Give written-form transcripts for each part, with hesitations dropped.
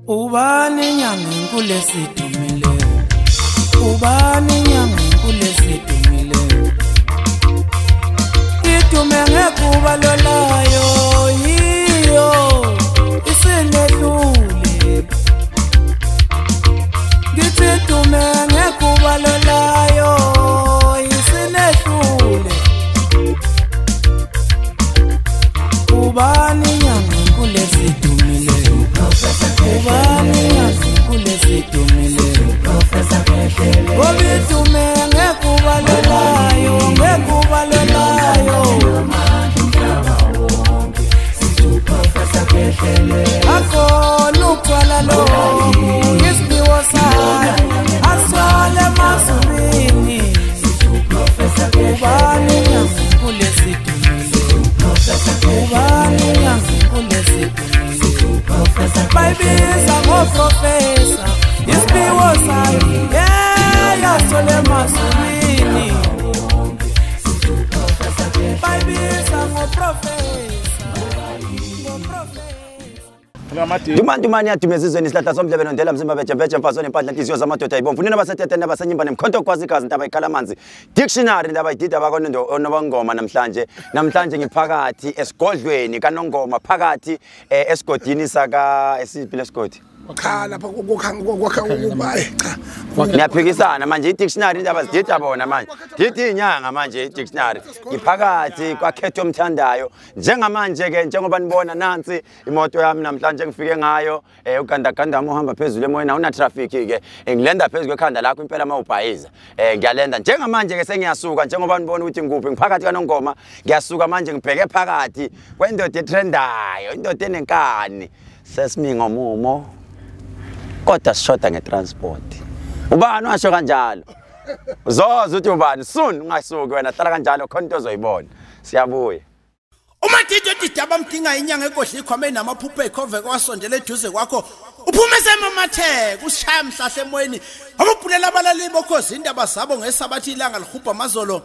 Ubani nyanga kulesi dumile, ubani nyanga kulesi dumile. Itume ngekuba lolayo, yiyo isinedlule. Ngithi itume ngekuba lolayo, isinedlule. Ubani nyanga kulesi dumile. Ubani nyanga kulesi dumile. Obi tume ngekuba lolayo, ngekuba lolayo. Ako nukwala lo, isibiwo sayo, aswale mazulwini. Ubani nyanga kulesi dumile. Ubani nyanga kulesi dumile. Bayibiza ngoprofesa, isibiwo sayo, aswale mazulwini. Bayibiza ngoprofesa. Dumani yathumezizweni isihlahla somhlebe nondela mzimba bejembeje mfazone impahla inhliziyo zamadoda ayibomvu nina basethethe nabasenyimba nemkhonto kwazikazi ndaba ikhala amanzi dictionary ndaba idida bakonondo onobangoma namhlanje ngiphakathi esigodlweni kaNongoma phakathi esigodini saka esiphi lesigodi cha lapha ukubaye cha niyaphikisana manje i-dictionary indaba zidida bona manje dithi inyanga manje i-dictionary ngiphakathi kwakhetho omthandayo njengamanje ke njengoba nibona nansi imoto yami namhlanje ngifike ngayo ugandaganda uhamba phezulu emoyeni una traffic ke ngilenda phezulu kwekhanda lakho impela mawubhayiza ngiyalenda njengamanje ke sengiyasuka njengoba nibona ukuthi ngikuphi ngiphakathi kaNongoma ngiyasuka manje ngibheke phakathi kwendoda etrendayo indoda enenkani sesimi ngomumo kodwa sishoda ngetransport ubani washo kanjalo uzoza uthi ubani soon ungasuki wena hlala kanjalo khona into ozoyibona siyabuya uma didodida bamdinga inyanga enkohli ikhwame namaphupho ekhove kwasondela eduze kwakho uphume semamatheke usishaya mhlahle emoyeni ababhulela abalali bokhozi indaba zabo ngesabathi ilanga lihubha amazolo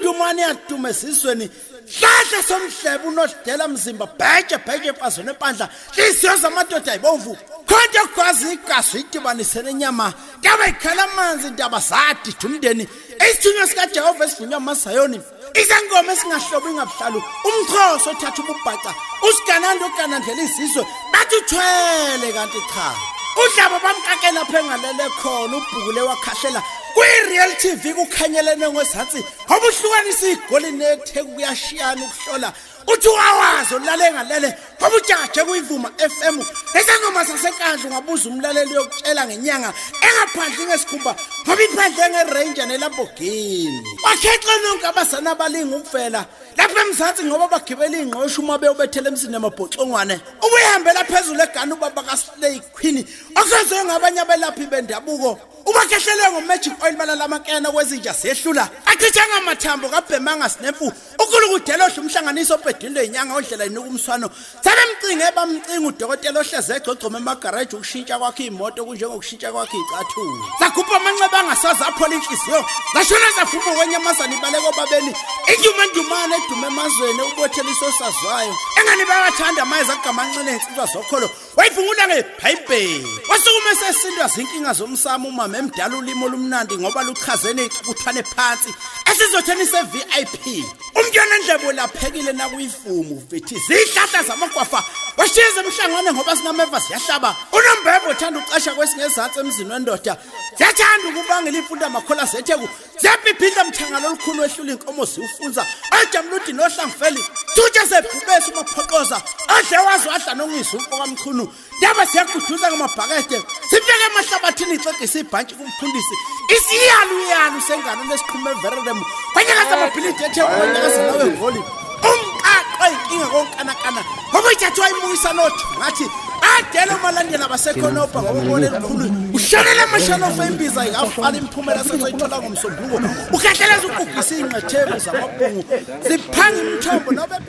dumani yadume sizweni hlahla somhlebe unodela mzimba bheje emfazweni empandla hliziyo zamadoda ayibomvu khonto kwazi igazi idibanisene inyama ndaba ikhala amanzi indaba zadida umndeni isithunywa sikaJehova esivunywa uMasayoni izangoma esingahlobo ingabuhlalu umkhosi othatha ububhaca usigananda oganandlela izizwe bathi uthwele kanti cha udlaba bamkakela lapha engalele khona ubhukule wakhahlela kwi-Real TV kukhanyelene ngosatsi obuhlukanisa igoli netheku kuyashiyana ukuhlola uthi wawazi olale ngalele obujaje kuyivuma FM esangoma sasenkandla ungabuza umlaleli yokutshela ngenyanga engaphandle ngesikhumba ngoba iphandle ngeRanger neLamborghini wakhexa nonke abasana abalingi ukuvela lapha eMzansi ngoba bagibela ingqosho uma beyobethela emsini emabhocongwane ubuyihambela phezulu egani ubaba kaSlay Queen okusenziwe ngabanye abelaphi bendabuko ubakhehlele ngomagic oil balala amakena kwezinja sehlula achithanga amathambo kabhemanga sinemfu ukulukudela odla umhlanganiso obhedile inyanga odlela inuka umswano sabemcinge bamcinga udokotela ohleze egcogcoma emagarage ukushintsha kwakhe imoto kunjengokushintsha kwakhe icathulo sakhupha amanxeba angasazi aphola inhliziyo zashona zafuma kwenyamazana ibaleko babeni indumane edume emazweni ubothela isosazwayo engani bayathanda amayeza agamanxele insizwa zokholo wayivungula ngeBhayibheli wasukuma esesindwa zinkinga zomsamo umama emdala ulimo lumnandi ngoba luchazene ixukuthwane phansi esizotheni se-VIP umntwana ndlebo laphekile nakuyifumu vithi zihlahla zamagwafa washiza emhlangane ngoba sinameva siyahlaba unombhebo uthanda uqasha kwesingezantsi emzini wendoda siyathanda ukubangela imfundo amakhola zetheku ziyaphiphila mthangalo olukhulu wehlula inkomo ziwufunza ajamludi nohlangifeli thutshe sebhubesi umaphoqoza adle wazi wadla nongisa umfokamchunu ndaba siyaguduza ngamabhakede sibeke emahlabathini ixegisa ibhantshi kumfundisi isiyalu sengane lesiqhume everem kwanyaka zamabhilidi ethekwanyakaza nawe ngoli umqaqo inkinga konkanakana ngoba ijathiwa imuyisa nothi ngathi adela umalandela abasekhonopha ngoba ubone likhulu ushonela amashanofa embiza ingafala imphumela sesoyithola ngomsombuluko ukhahleleza ukugisa ingqetheko zamabhungu ziphanga imithombo nobe